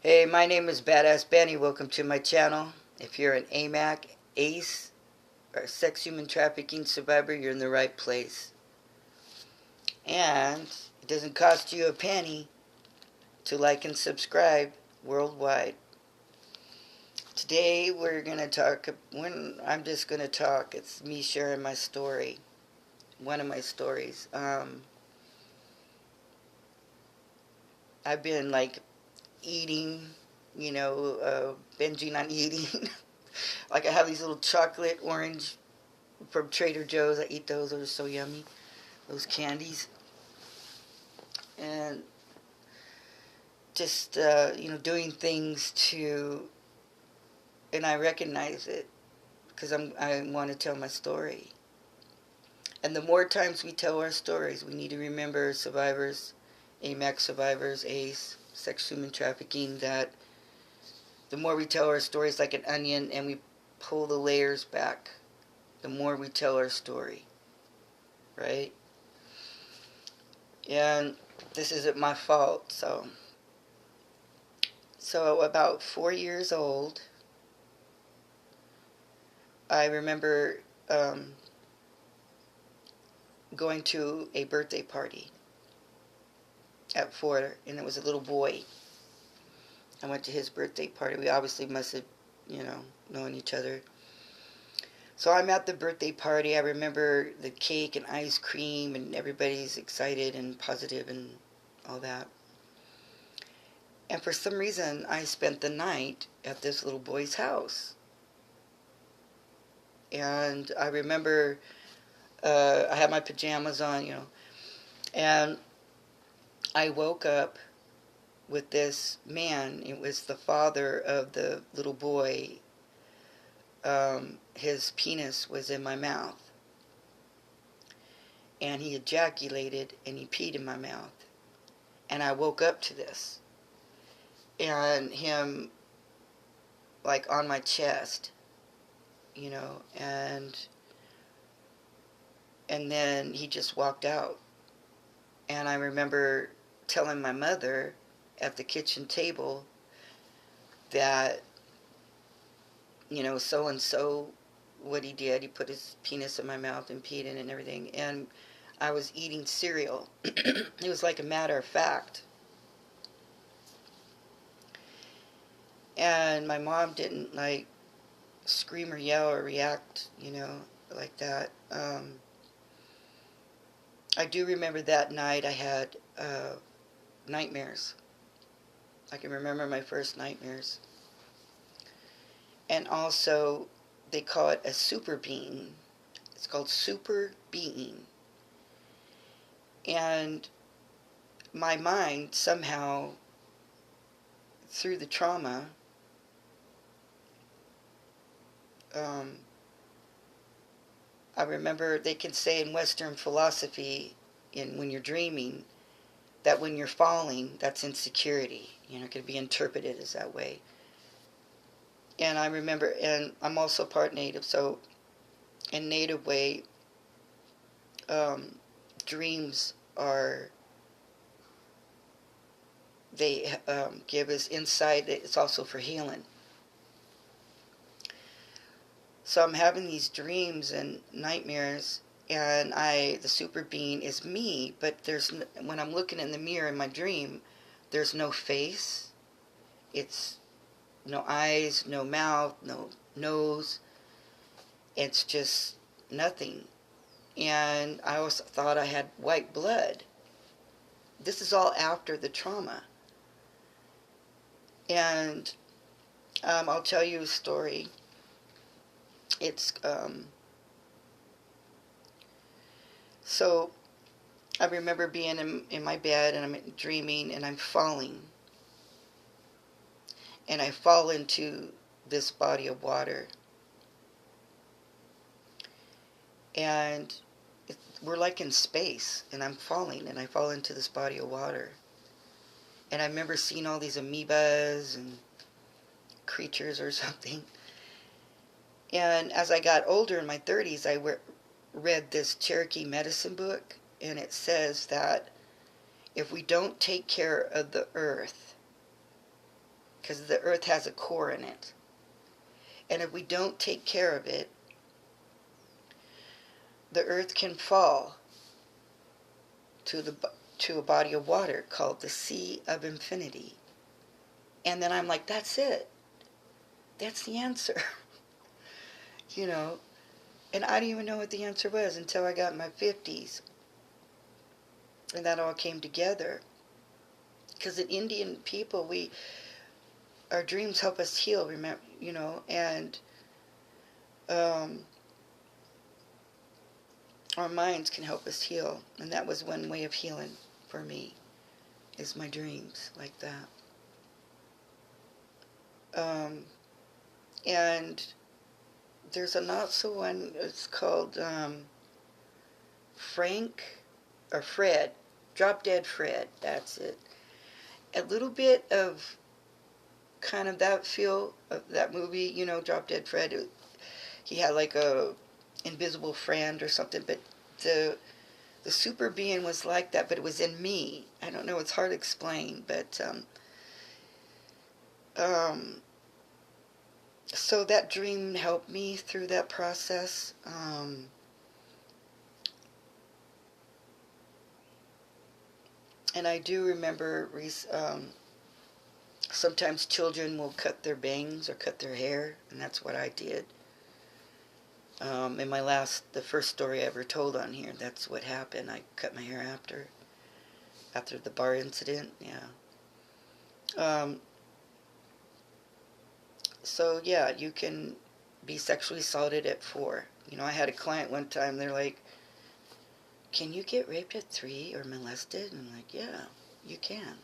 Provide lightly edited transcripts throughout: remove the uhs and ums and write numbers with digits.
Hey, my name is Badass Benny. Welcome to my channel. If you're an AMAC, ACE, or sex human trafficking survivor, you're in the right place. And it doesn't cost you a penny to like and subscribe worldwide. Today we're going to talk, I'm just going to talk, it's me sharing my story. One of my stories. I've been like eating, binging on eating. Like I have these little chocolate orange from Trader Joe's. I eat those. Those are so yummy. Those candies. And just, doing things to, and I recognize it because I want to tell my story. And the more times we tell our stories, we need to remember survivors, AMAC survivors, ACE, sex human trafficking, that the more we tell our stories like an onion and we pull the layers back, the more we tell our story, right? And this isn't my fault, so about 4 years old, I remember going to a birthday party at 4, and it was a little boy. I went to his birthday party. We obviously must have, known each other. So I'm at the birthday party. I remember the cake and ice cream, and everybody's excited and positive and all that. And for some reason, I spent the night at this little boy's house. And I remember I had my pajamas on, and I woke up with this man. It was the father of the little boy. His penis was in my mouth. And he ejaculated and he peed in my mouth. And I woke up to this. And him, like, on my chest, and then he just walked out. And I remember telling my mother at the kitchen table that, so-and-so, what he did, he put his penis in my mouth and peed in it and everything. And I was eating cereal. It was like a matter of fact. And my mom didn't, like, scream or yell or react, like that. I do remember that night I had nightmares. I can remember my first nightmares. And also, they call it a super being. It's called super being. And my mind somehow, through the trauma, I remember they can say in Western philosophy, when you're dreaming, that when you're falling, that's insecurity. It could be interpreted as that way. And I remember, and I'm also part Native, so in Native way, dreams are, they give us insight. It's also for healing. So I'm having these dreams and nightmares, and the super being is me, but when I'm looking in the mirror in my dream, there's no face. It's no eyes, no mouth, no nose. It's just nothing. And I always thought I had white blood. This is all after the trauma. And I'll tell you a story. It's, so I remember being in my bed and I'm dreaming and I'm falling. And I fall into this body of water. And we're like in space, and I'm falling, and I fall into this body of water. And I remember seeing all these amoebas and creatures or something. And as I got older in my 30s, I read this Cherokee medicine book, and it says that if we don't take care of the earth, because the earth has a core in it. And if we don't take care of it, the earth can fall to a body of water called the Sea of Infinity. And then I'm like, that's it. That's the answer. you know. And I didn't even know what the answer was until I got in my 50s. And that all came together. Because the Indian people, our dreams help us heal, remember, and our minds can help us heal. And that was one way of healing for me, is my dreams like that. And there's also one, it's called Fred, Drop Dead Fred, that's it. A little bit of kind of that feel of that movie, Drop Dead Fred. He had like a invisible friend or something, but the super being was like that, but it was in me. I don't know, it's hard to explain, but so that dream helped me through that process. And I do remember sometimes children will cut their bangs or cut their hair, and that's what I did. In the first story I ever told on here, that's what happened. I cut my hair after the bar incident, yeah. So yeah, you can be sexually assaulted at 4. I had a client one time, they're like, can you get raped at 3 or molested? And I'm like, yeah, you can.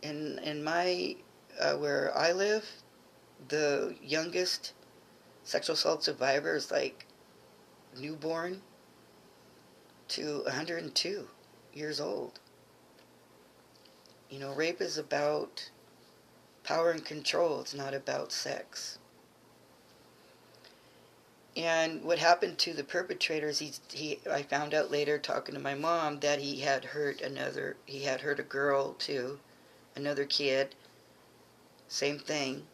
In my, where I live, the youngest sexual assault survivor is like newborn to 102 years old. Rape is about power and control. It's not about sex. And what happened to the perpetrators, I found out later talking to my mom that he had hurt a girl too, another kid, same thing.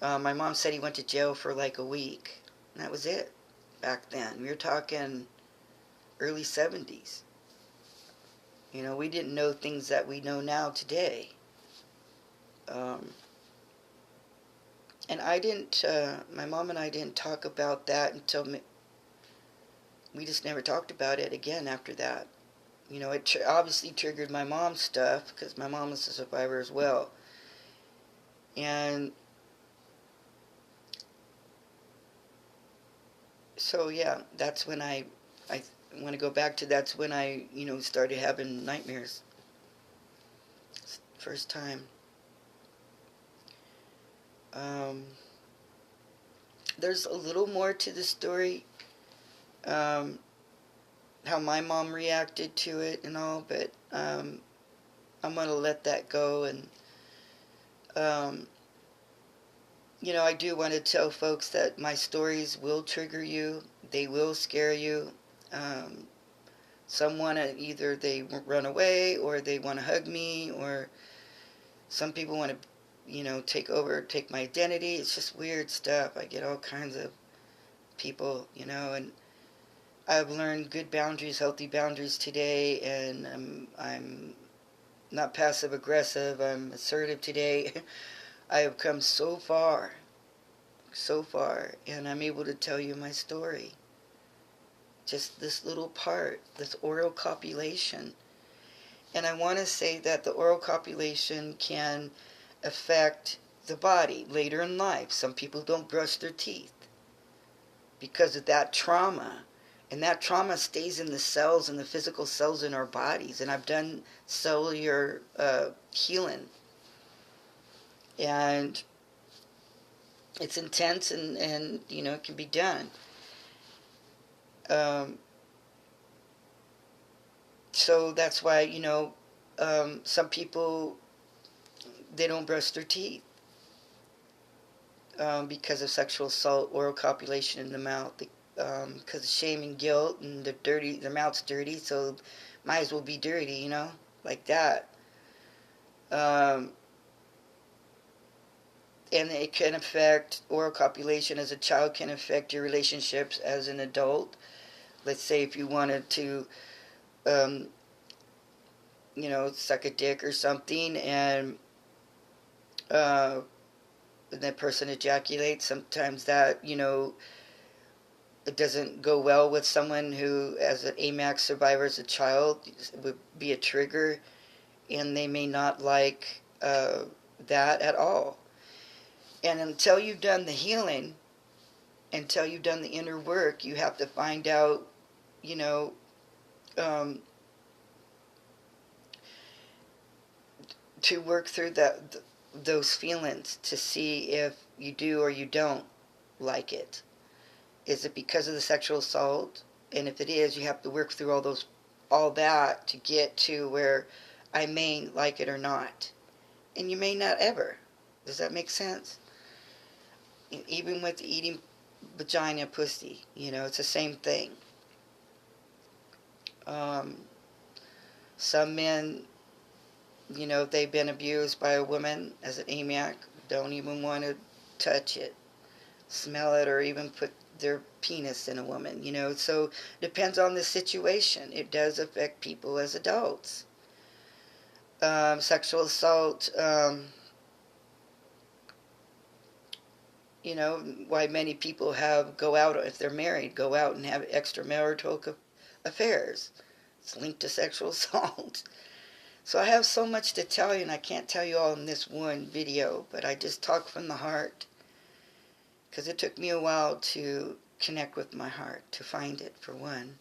My mom said he went to jail for like a week, and that was it back then. We were talking early 70s. We didn't know things that we know now today. And my mom and I didn't talk about that until we just never talked about it again after that. It obviously triggered my mom's stuff, because my mom was a survivor as well. And so, yeah, that's when I want to go back to, that's when I, started having nightmares. First time. There's a little more to the story, how my mom reacted to it and all, but I'm going to let that go. And I do want to tell folks that my stories will trigger you. They will scare you. Some want to, either they run away, or they want to hug me, or some people want to, take my identity. It's just weird stuff. I get all kinds of people, and I've learned good boundaries, healthy boundaries today, and I'm not passive aggressive. I'm assertive today. I have come so far, and I'm able to tell you my story. Just this little part, this oral copulation. And I want to say that the oral copulation can affect the body later in life. Some people don't brush their teeth because of that trauma. And that trauma stays in the cells, in the physical cells in our bodies. And I've done cellular healing. And it's intense, and it can be done. So that's why, some people, they don't brush their teeth because of sexual assault, oral copulation in the mouth, because of shame and guilt, and their mouth's dirty, so might as well be dirty, like that. And it can affect, oral copulation as a child can affect your relationships as an adult. Let's say if you wanted to, um, suck a dick or something, and that person ejaculates, sometimes that, it doesn't go well with someone who, as an AMAC survivor as a child, it would be a trigger, and they may not like that at all. And until you've done the healing, until you've done the inner work, you have to find out, um, to work through those feelings to see if you do or you don't like it. Is it because of the sexual assault? And if it is, you have to work through all that to get to where I may like it or not. And you may not ever. Does that make sense? And even with eating vagina pussy, it's the same thing. Some men, if they've been abused by a woman as an AMAC, don't even want to touch it, smell it, or even put their penis in a woman, so depends on the situation. It does affect people as adults. Sexual assault, why many people go out, if they're married, go out and have extramarital affairs. It's linked to sexual assault. So I have so much to tell you, and I can't tell you all in this one video, but I just talk from the heart, because it took me a while to connect with my heart, to find it, for one,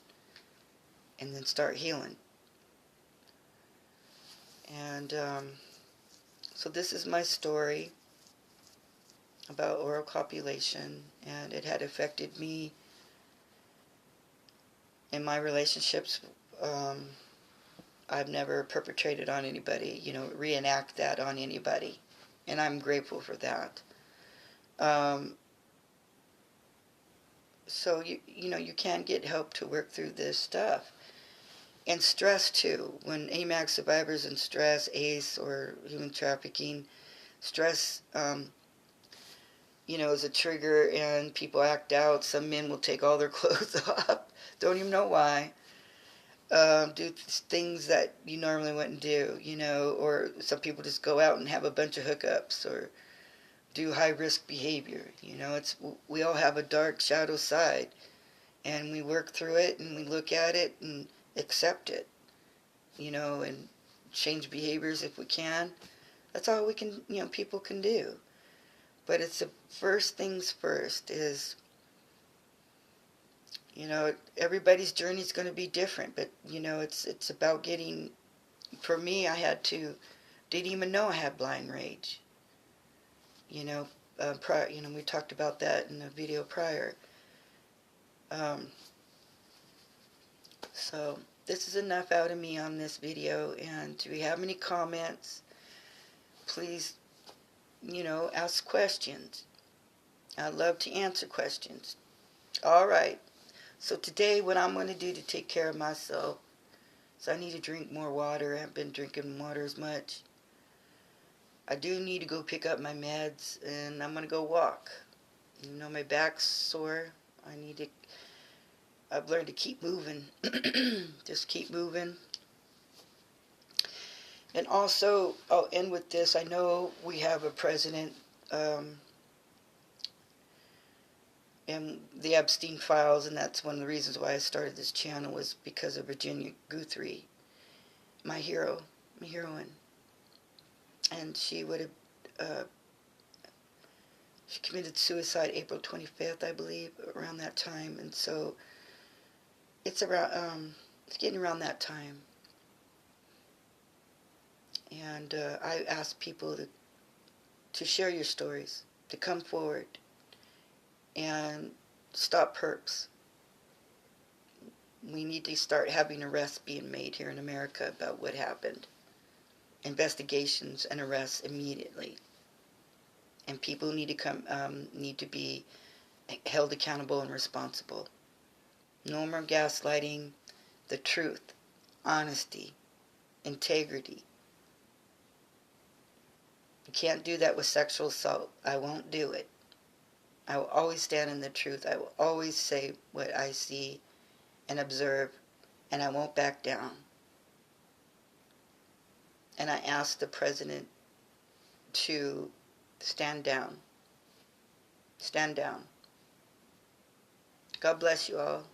and then start healing. And so this is my story about oral copulation, and it had affected me in my relationships. I've never perpetrated on anybody, reenact that on anybody, and I'm grateful for that. So you can get help to work through this stuff. And stress too. When AMAC survivors in stress, ACE or human trafficking, stress, is a trigger, and people act out. Some men will take all their clothes off, don't even know why. Do things that you normally wouldn't do, or some people just go out and have a bunch of hookups, or do high risk behavior. We all have a dark shadow side, and we work through it, and we look at it and accept it, and change behaviors if we can. That's all we can, people can do. But it's the first things first is, everybody's journey is going to be different, but, it's about getting, for me, didn't even know I had blind rage. We talked about that in the video prior. So this is enough out of me on this video, and do we have any comments? Please, ask questions. I love to answer questions. All right. So today what I'm going to do to take care of myself, so I need to drink more water. I haven't been drinking water as much. I do need to go pick up my meds, and I'm going to go walk. My back's sore. I've learned to keep moving. Just keep moving. And also, I'll end with this. I know we have a president, and the Epstein files, and that's one of the reasons why I started this channel, was because of Virginia Guthrie, my hero, my heroine. And she she committed suicide April 25th, I believe, around that time. And so it's getting around that time. And I ask people to share your stories, to come forward, and stop perps. We need to start having arrests being made here in America about what happened. Investigations and arrests immediately. And people need to be held accountable and responsible. No more gaslighting. The truth, honesty, integrity. You can't do that with sexual assault. I won't do it. I will always stand in the truth. I will always say what I see and observe, and I won't back down. And I asked the president to stand down. Stand down. God bless you all.